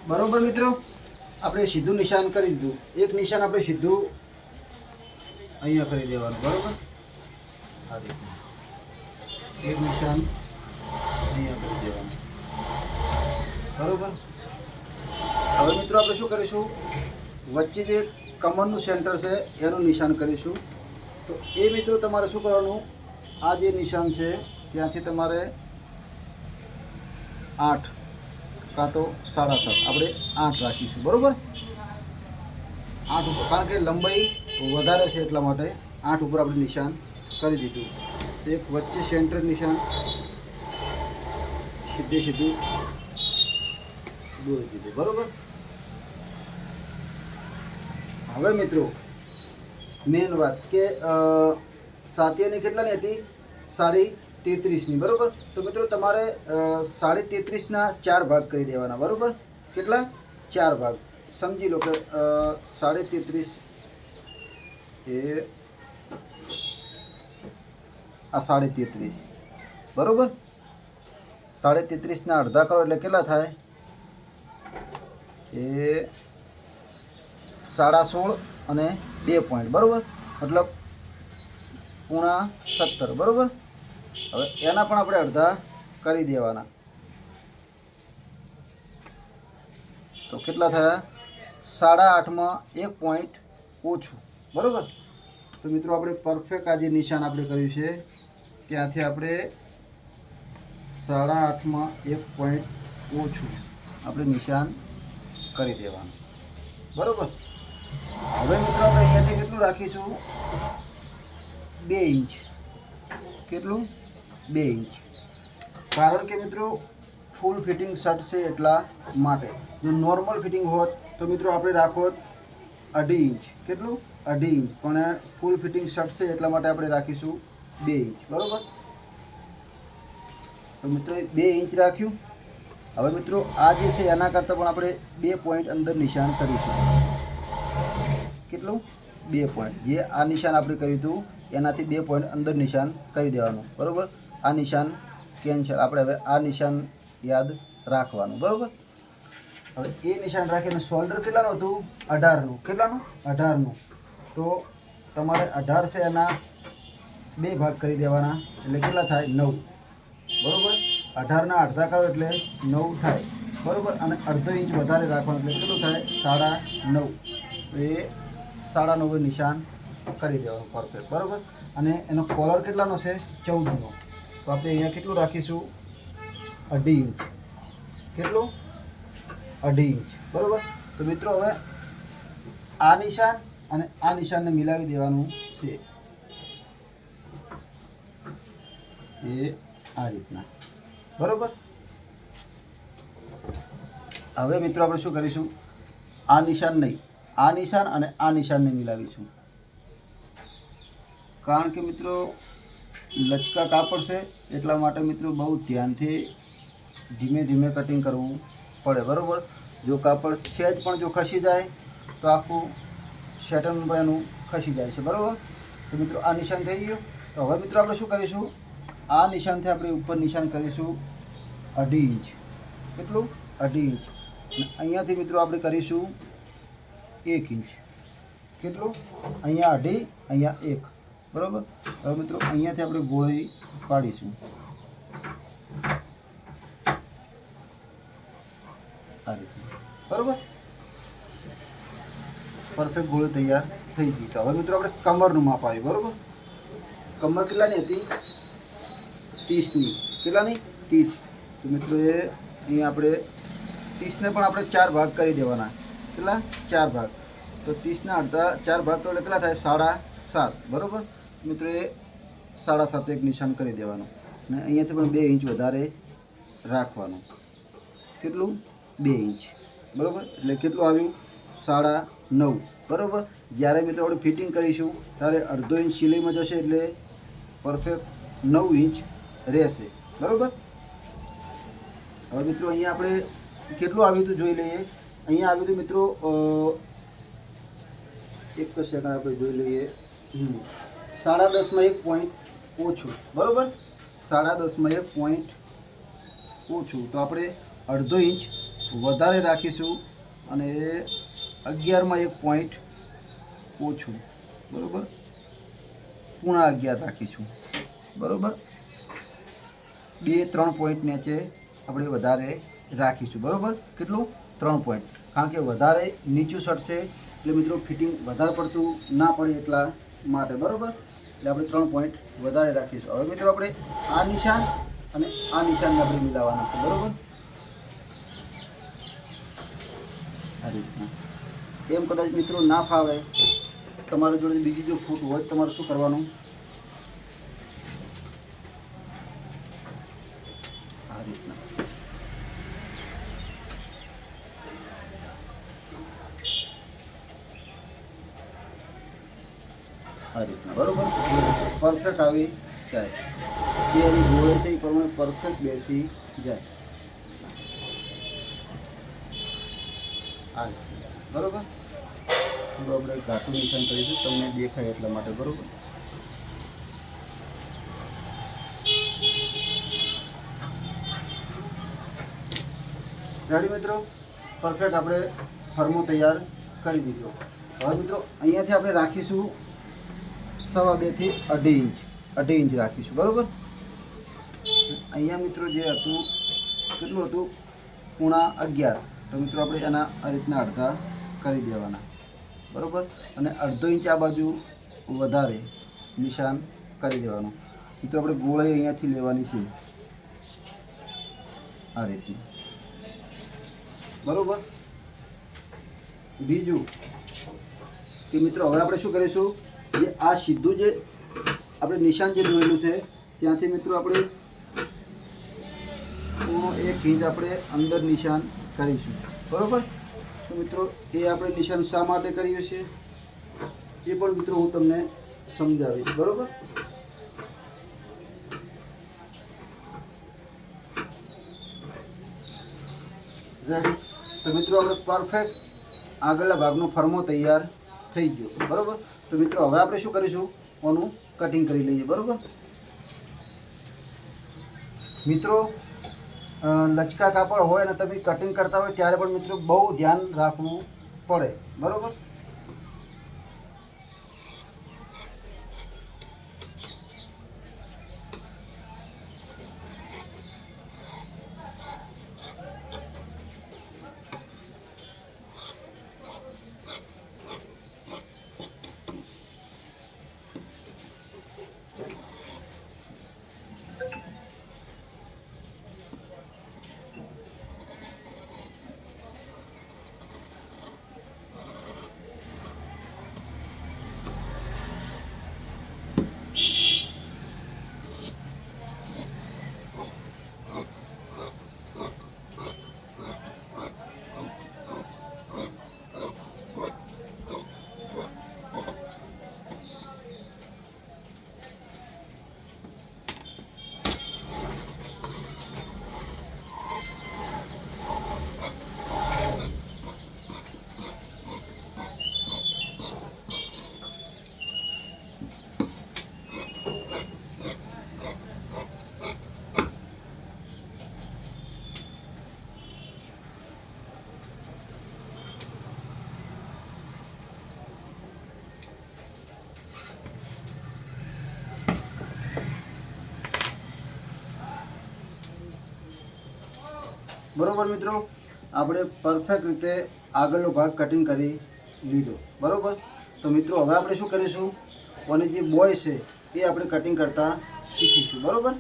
बरोबर मित्रों, આપણે સીધું નિશાન કરી દીધું। એક નિશાન આપણે સીધું અહીંયા કરી દેવાનું। બરોબર, આ રીતનું એક નિશાન અહીંયા કરી દેવાનું। બરોબર, હવે મિત્રો આપણે શું કરીશું, વચ્ચે જે કમરનું સેન્ટર છે એનું નિશાન કરીશું। તો એ મિત્રો તમારે શું કરવાનું, આ જે નિશાન છે ત્યાંથી તમારે 8 કાં તો 7.5 આપણે 8 રાખીશું। બરાબર, 8 ઉપર, કારણ કે લંબાઈ વધારે છે એટલા માટે 8 ઉપર આપણે નિશાન કરી દીધું। તો એક વચ્ચે સેન્ટર નિશાન સીધું દોરી દીધું। બરાબર, હવે મિત્રો મેન વાત કે સાતિયાની કેટલાની હતી, 33.5ની। બરાબર, તો મિત્રો તમારે 33.5ના 4 ભાગ કરી દેવાના। બરાબર, કેટલા, 4 ભાગ સમજી લો કે 33.5 એ આ 33.5। બરાબર, 33.5ના અડધા કરો એટલે કેટલા થાય, એ 16.5 અને 2 પોઈન્ટ। બરાબર, મતલબ 17.5। બરાબર, હવે એના પણ આપણે અડધા કરી દેવાના। તો કેટલા થયા, 8.5માં 1 પોઈન્ટ ઓછું। બરાબર, તો મિત્રો આપણે પરફેક્ટ આ જે નિશાન આપણે કર્યું છે ત્યાંથી આપણે 8.5માં 1 પોઈન્ટ ઓછું આપણે નિશાન કરી દેવાનું। બરાબર, હવે મિત્રો આપણે અહીંયાથી કેટલું રાખીશું, 2 ઇંચ। કેટલું, 2 ઇંચ, કારણ કે મિત્રો ફૂલ ફિટિંગ શર્ટ છે એટલા માટે। જો નોર્મલ ફિટિંગ હોત તો મિત્રો આપણે રાખોત 2.5 ઇંચ। કેટલું, 2.5 ઇંચ, પણ ફૂલ ફિટિંગ શર્ટ છે એટલા માટે આપણે રાખીશું 2 ઇંચ। બરાબર, તો મિત્રો 2 ઇંચ રાખ્યું। હવે મિત્રો આ જે છે એના કરતાં પણ આપણે 2 પોઈન્ટ અંદર નિશાન કરીશું। કેટલું, 2 પોઈન્ટ, જે આ નિશાન આપણે કર્યું હતું એનાથી 2 પોઈન્ટ અંદર નિશાન કરી દેવાનું। બરાબર, આ નિશાન કેન્સલ, આપણે હવે આ નિશાન યાદ રાખવાનું। બરાબર, હવે એ નિશાન રાખીને શોલ્ડર કેટલાનું હતું, 18નું। કેટલાનું, 18નું, તો તમારે 18 છે એના 2 ભાગ કરી દેવાના એટલે કેટલા થાય, 9। બરાબર, 18ના અડધા કરો એટલે 9 થાય। બરાબર, અને અડધો ઇંચ વધારે રાખવાનું એટલે કેટલું થાય, 9.5। તો એ 9.5 નિશાન કરી દેવાનું પરફેક્ટ। બરાબર, અને એનો કોલર કેટલાનો છે, 14નો, તો આપણે અહીંયા કેટલું રાખીશું, 2.5 ઇંચ। કેટલું, 2.5 ઇંચ। બરાબર, તો મિત્રો હવે આ નિશાન અને આ નિશાનને મિલાવી દેવાનું છે, એ આ રીતના। બરાબર, હવે મિત્રો આપણે શું કરીશું, આ નિશાન નહીં, આ નિશાન અને આ નિશાનને મિલાવીશું, કારણ કે મિત્રો લચકા કાપડ છે એટલા માટે મિત્રો બહુ ધ્યાનથી ધીમે ધીમે કટિંગ કરવું પડે। બરાબર, જો કાપડ સહેજ પણ જો ખસી જાય તો આખું સેટન પણ એનું ખસી જાય છે। બરાબર, તો મિત્રો આ નિશાન થઈ ગયું। તો હવે મિત્રો આપણે શું કરીશું, આ નિશાનથી આપણે ઉપર નિશાન કરીશું 2.5 ઇંચ। કેટલું, 2.5 ઇંચ, અને અહીંયાથી મિત્રો આપણે કરીશું 1 ઇંચ। કેટલું, અહીંયા 2.5, અહીંયા 1। બરાબર, હવે મિત્રો અહીંયાથી આપણે ગોળી પાડીશું આ રીતે। બરાબર, પરફેક્ટ ગોળી તૈયાર થઈ ગઈ। તો હવે મિત્રો આપણે કમરનું માપ આવ્યું। બરાબર, કમર કેટલાની હતી, 30ની। કેટલાની, 30। તો મિત્રો એ અહીંયા આપણે 30ને પણ આપણે 4 ભાગ કરી દેવાના। કેટલા, 4 ભાગ, તો 30ના અડધા 4 ભાગ તો એટલે કેટલા થાય, 7.5। બરાબર, મિત્રો એ 7.5 એક નિશાન કરી દેવાનું, અને અહીંયાથી પણ 2 ઇંચ વધારે રાખવાનું। કેટલું, 2 ઇંચ। બરાબર, એટલે કેટલું આવ્યું, 9.5। બરાબર, જ્યારે મિત્રો આપણે ફિટિંગ કરીશું ત્યારે અડધો ઇંચ સિલાઈમાં જશે એટલે પરફેક્ટ 9 ઇંચ રહેશે। બરાબર, હવે મિત્રો અહીંયા આપણે કેટલું આવ્યું હતું જોઈ લઈએ। અહીંયા આવ્યું હતું મિત્રો, એક સેકન્ડ આપણે જોઈ લઈએ, 10.5માં 1 પોઈન્ટ ઓછું। બરાબર, 10.5માં 1 પોઈન્ટ ઓછું, તો આપણે અડધો ઇંચ વધારે રાખીશું અને 11માં 1 પોઈન્ટ ઓછું, બરાબર, પૂણા 11 રાખીશું, બરાબર, 2-3 પોઈન્ટ નીચે આપણે વધારે રાખીશું, બરાબર. કેટલું? 3 પોઈન્ટ, કારણ કે વધારે નીચું સટશે એટલે મિત્રો ફિટિંગ વધારે પડતું ના પડે એટલા માટે, બરાબર. એટલે આપણે 3 પોઈન્ટ વધારે રાખીશું. હવે મિત્રો આપણે આ નિશાન અને આ નિશાનને આપણે મિલાવવાના છે, બરાબર. આ રીતના. એમ કદાચ મિત્રો ના ફાવે, તમારી જોડે બીજી જો ફૂટ હોય તમારે શું કરવાનું? આ રીતના. આ રીતના, બરાબર. પરફેક્ટ આવી જાય, જે એની ગોળે છે એ પ્રમાણે પરફેક્ટ બેસી જાય. આ રીતના, બરાબર. થોડું આપણે ઘાટું નિશાન કરીશું તમને દેખાય એટલા માટે, બરાબર. રેડી મિત્રો, પરફેક્ટ આપણે ફરમો તૈયાર કરી દીધો. હવે મિત્રો અહીંયાથી આપણે રાખીશું 2.5 થી 2.5 ઇંચ, 2.5 ઇંચ રાખીશું, બરાબર. અહીંયા મિત્રો જે હતું કેટલું હતું? પૂણા 11. તો મિત્રો આપણે એના આ રીતના અડધા કરી દેવાના, બરાબર. અને 1/2 ઇંચ આ બાજુ વધારે નિશાન કરી દેવાનું. મિત્રો આપણે ગોળાઈ અહીંયાથી લેવાની છે, આ રીતની, બરાબર. બીજું કે મિત્રો હવે આપણે શું કરીશું? જે આ સીધું જે આપણે નિશાન જે દોરેલું છે ત્યાંથી મિત્રો આપણે 1 ઇંચ આપણે અંદર નિશાન કરીશું, બરાબર. તો મિત્રો એ આપણે નિશાન શા માટે કરીએ છીએ એ પણ મિત્રો હું તમને સમજાવીશ, બરાબર. રેડી. તો મિત્રો આપણે પરફેક્ટ આગળના ભાગનો ફરમો તૈયાર થઈ ગયો, બરાબર. તો મિત્રો હવે આપણે શું કરીશું? આનું કટિંગ કરી લઈએ, બરાબર. મિત્રો લચકા કાપડ હોય અને તમે કટિંગ કરતા હોય ત્યારે પણ મિત્રો બહુ ધ્યાન રાખવું પડે, બરાબર. બરાબર મિત્રો, આપણે પરફેક્ટ રીતે આગળનો ભાગ કટિંગ કરી લીધો, બરાબર. તો મિત્રો હવે આપણે શું કરીશું? અને જે બોય છે એ આપણે કટિંગ કરતા શીખીશું, બરાબર.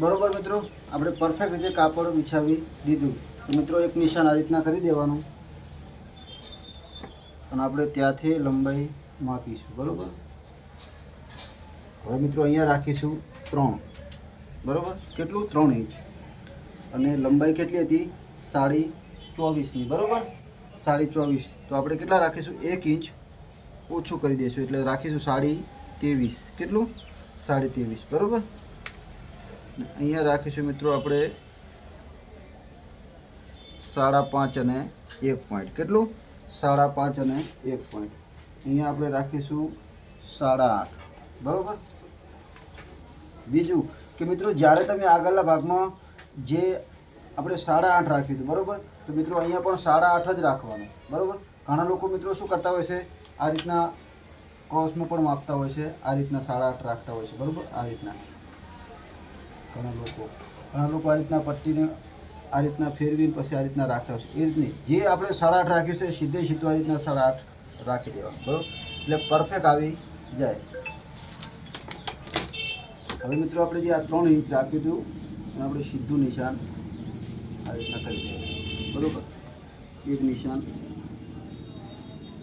બરોબર મિત્રો, આપણે પરફેક્ટ રીતે કાપડ બિછાવી દીધું. તો મિત્રો એક નિશાન આ રીતના કરી દેવાનું, અને આપણે ત્યાંથી લંબાઈ માપીશું. બરાબર. હવે મિત્રો અહીંયા રાખીશું 3. બરાબર. કેટલું? 3 ઇંચ. અને લંબાઈ કેટલી હતી? 24.5ની. બરાબર. 24.5. તો આપણે કેટલા રાખીશું? 1 ઇંચ ઓછું કરી દઈશું, એટલે રાખીશું 23.5. કેટલું? 23.5. બરાબર. અહીંયા રાખીશું મિત્રો આપણે 5.5 અને 1 પોઈન્ટ. કેટલું? 5.5 અને 1 પોઈન્ટ. અહીંયા આપણે રાખીશું 8.5. બરાબર. બીજું કે મિત્રો જ્યારે તમે આગળના ભાગમાં જે આપણે 8.5 રાખ્યું હતું, બરાબર, તો મિત્રો અહીંયા પણ 8.5 જ રાખવાનું. બરાબર. ઘણા લોકો મિત્રો શું કરતા હોય છે, આ રીતના ક્રોસમાં પણ માપતા હોય છે, આ રીતના 8.5 રાખતા હોય છે. બરાબર. આ રીતના ઘણા લોકો આ રીતના પટ્ટીને આ રીતના ફેરવીને પછી આ રીતના રાખતા હોય છે. એ રીતની જે આપણે 8.5 રાખ્યું છે સીધું આ રીતના 8.5 રાખી દેવાનું. બરાબર. એટલે પરફેક્ટ આવી જાય. હવે મિત્રો આપણે જે આ 3 ઇંચ રાખ્યું હતું એને આપણે સીધું નિશાન આ રીતના કરી દેવાનું. બરાબર. એક નિશાન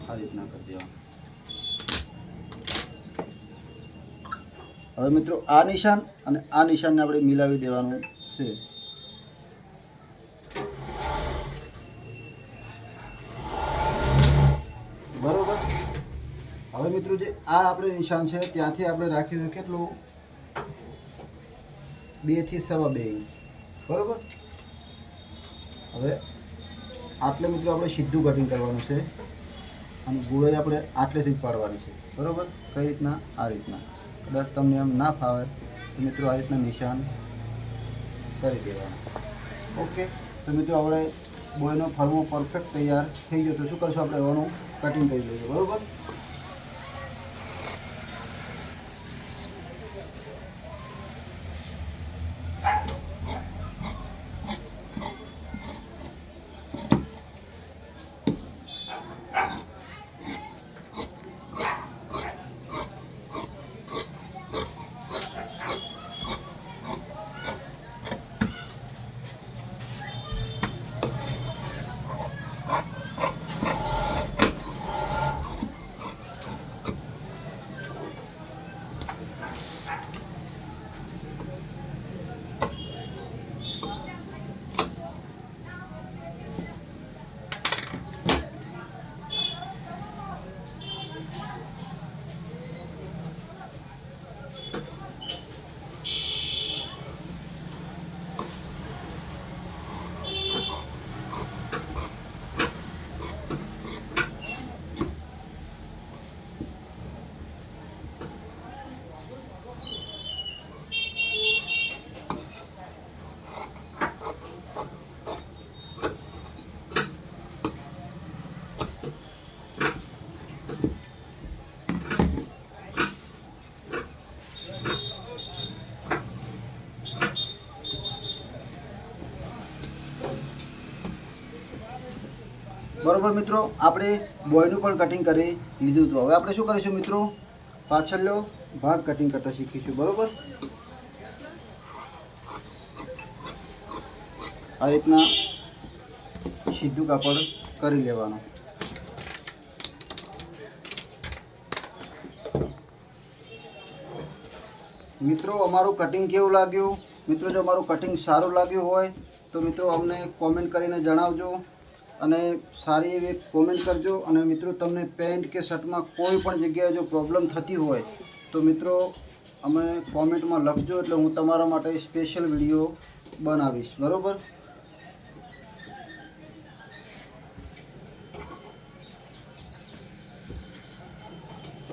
આ રીતના કરી દેવાનું. હવે મિત્રો આ નિશાન અને આ નિશાનને આપણે મિલાવી દેવાનું છે. બરોબર. હવે મિત્રો જે આ આપણે નિશાન છે ત્યાંથી આપણે રાખીશું કેટલું? 2 થી 2.25 ઇંચ. બરોબર. હવે આટલે મિત્રો આપણે સીધું કટિંગ કરવાનું છે અને ગોળાઈ આપણે આટલેથી જ પાડવાની છે. બરોબર. કઈ રીતના? આ રીતના. કદાચ તમને એમ ના ફાવે તો મિત્રો આ રીતના નિશાન કરી દેવાનું. ઓકે. તો મિત્રો આપણે બોયનો ફરમો પરફેક્ટ તૈયાર થઈ ગયો. તો શું કરશું આપણે? એવાનું કટિંગ કરી લઈએ. બરાબર. બરોબર મિત્રો, આપણે બોયનું પણ કટિંગ કરી લીધું હતું. હવે આપણે શું કરીશું મિત્રો? પાછળનો ભાગ કટિંગ કરતા શીખીશું. બરોબર. આ રીતના સીધું કાપડ કરી લેવાનું. મિત્રો અમારું કટિંગ કેવું લાગ્યું? મિત્રો જો અમારું કટિંગ સારું લાગ્યું હોય તો મિત્રો અમને કોમેન્ટ કરીને જણાવજો અને સારી એવી કોમેન્ટ કરજો. અને મિત્રો તમને પેન્ટ કે શર્ટમાં કોઈ પણ જગ્યાએ જો પ્રોબ્લેમ થતી હોય તો મિત્રો અમે કોમેન્ટમાં લખજો, એટલે હું તમારા માટે સ્પેશિયલ વિડીયો બનાવીશ. બરાબર.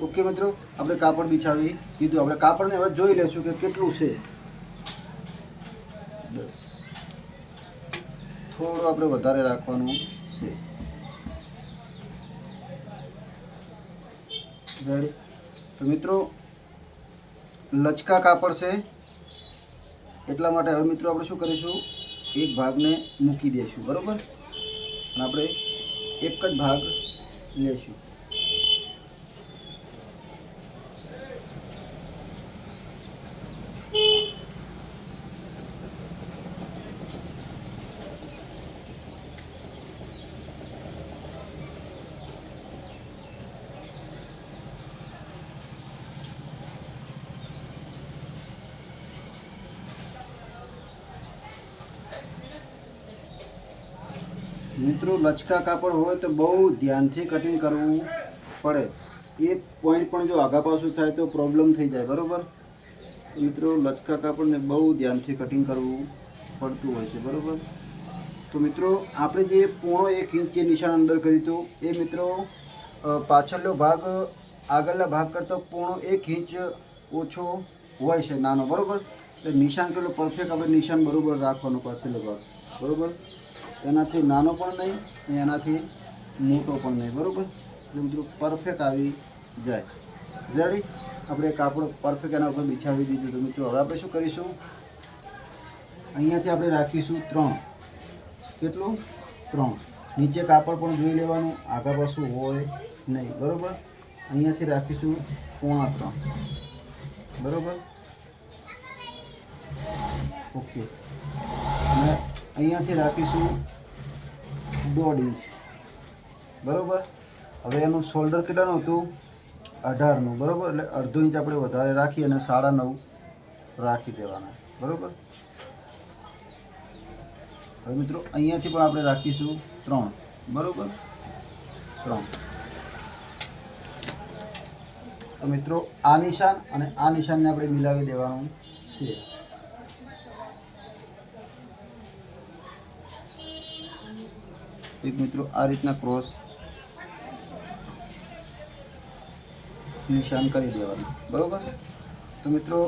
ઓકે મિત્રો, આપણે કાપડ બિછાવી દીધું. આપણે કાપડને હવે જોઈ લેશું કે કેટલું છે. 10. થોડું આપણે વધારે રાખવાનું છે. રેડી. તો મિત્રો લચકા કાપડ છે એટલા માટે હવે મિત્રો આપણે શું કરીશું? એક ભાગને મૂકી દઈશું. બરાબર. અને આપણે એક જ ભાગ લેશું. મિત્રો લચકા કાપડ હોય તો બહુ ધ્યાનથી કટિંગ કરવું પડે. એક પોઈન્ટ પણ જો આગા પાછું થાય તો પ્રોબ્લેમ થઈ જાય. બરાબર, મિત્રો લચકા કાપડને બહુ ધ્યાનથી કટિંગ કરવું પડતું હોય છે. બરાબર, તો મિત્રો આપણે જે 1.5 ઇંચ જે નિશાન અંદર કર્યું હતું એ મિત્રો પાછળનો ભાગ આગળના ભાગ કરતાં 1.5 ઇંચ ઓછો હોય છે, નાનો. બરાબર, એટલે નિશાન કેટલું પરફેક્ટ આપણે નિશાન બરાબર રાખવાનું પાછળનો ભાગ. બરાબર, એનાથી નાનો પણ નહીં અને એનાથી મોટો પણ નહીં. બરાબર, એટલે મિત્રો પરફેક્ટ આવી જાય. રેડી, આપણે કાપડ પરફેક્ટ એના ઉપર બિછાવી દીધું. તો મિત્રો હવે આપણે શું કરીશું, અહીંયાથી આપણે રાખીશું 3. કેટલું? 3. નીચે કાપડ પણ જોઈ લેવાનું, આગા પાછું હોય નહીં. બરાબર, અહીંયાથી રાખીશું 3.25. બરાબર, ઓકે. અને અહીંયાથી રાખીશું 1.5 ઇંચ. બરાબર, હવે એનું શોલ્ડર કેટલાનું હતું? 18નું. બરાબર, એટલે અડધો ઇંચ આપણે વધારે રાખી અને 9.5 રાખી દેવાના. બરાબર, હવે મિત્રો અહીંયાથી પણ આપણે રાખીશું 3. બરાબર, 3. તો મિત્રો આ નિશાન અને આ નિશાનને આપણે મિલાવી દેવાનું છે. એક મિત્રો આ રીતના ક્રોસ નિશાન કરી દેવાનું. બરાબર, તો મિત્રો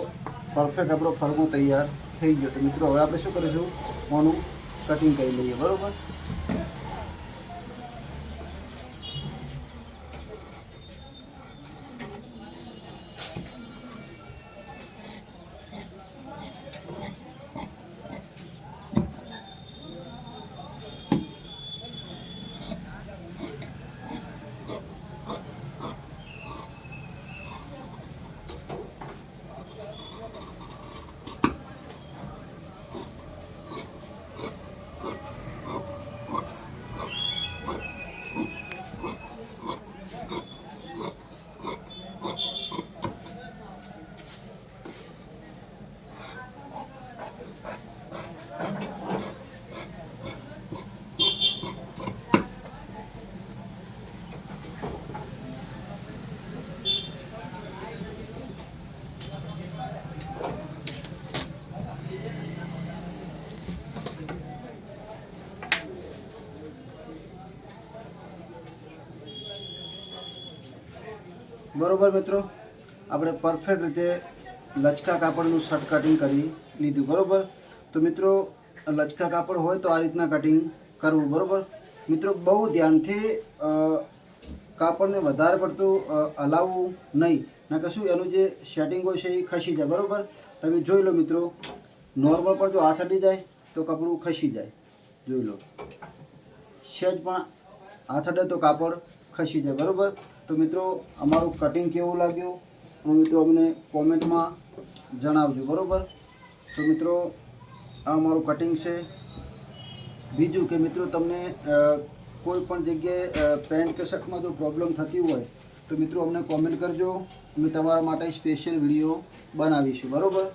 પરફેક્ટ આપણો ફરમો તૈયાર થઈ ગયો. તો મિત્રો હવે આપણે શું કરીશું, આનું કટિંગ કરી લઈએ. બરાબર, બરાબર મિત્રો આપણે પરફેક્ટ રીતે લચકા કાપડનું શર્ટ કટિંગ કરી લીધું. બરાબર, તો મિત્રો લચકા કાપડ હોય તો આ રીતના કટિંગ કરવું. બરાબર, મિત્રો બહુ ધ્યાનથી કાપડને વધારે પડતું હલાવવું નહીં, ના કે શું એનું જે સેટિંગ હોય છે એ ખસી જાય. બરાબર, તમે જોઈ લો મિત્રો, નોર્મલ પણ જો હાથ અડી જાય તો કપડું ખસી જાય. જોઈ લો, સહેજ પણ હાથ અડે તો કાપડ ખસી જાય. બરાબર, તો મિત્રો અમારું કટિંગ કેવું લાગ્યું મિત્રો અમને કોમેન્ટમાં જણાવજો. બરાબર, તો મિત્રો આ અમારું કટિંગ છે. બીજું કે મિત્રો તમને કોઈ પણ જગ્યાએ પેન્ટ કે શર્ટમાં જો પ્રોબ્લેમ થતી હોય તો મિત્રો અમને કોમેન્ટ કરજો, અમે તમારા માટે સ્પેશિયલ વિડીયો બનાવીશું. બરાબર,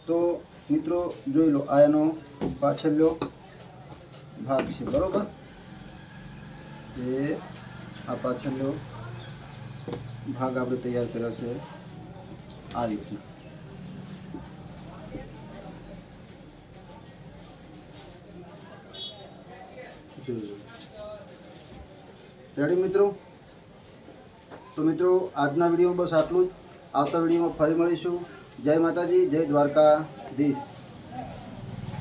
તો મિત્રો જોઈ લો, આ એનો પાછળનો ભાગ છે. બરાબર, એ આ પાછળનો ભાગ આપણે તૈયાર કર્યો છે આ રીતના. રેડી મિત્રો, તો મિત્રો આજના વિડીયોમાં બસ આટલું જ. આવતા વિડીયોમાં ફરી મળીશું. જય માતાજી, જય દ્વારકાધીશ.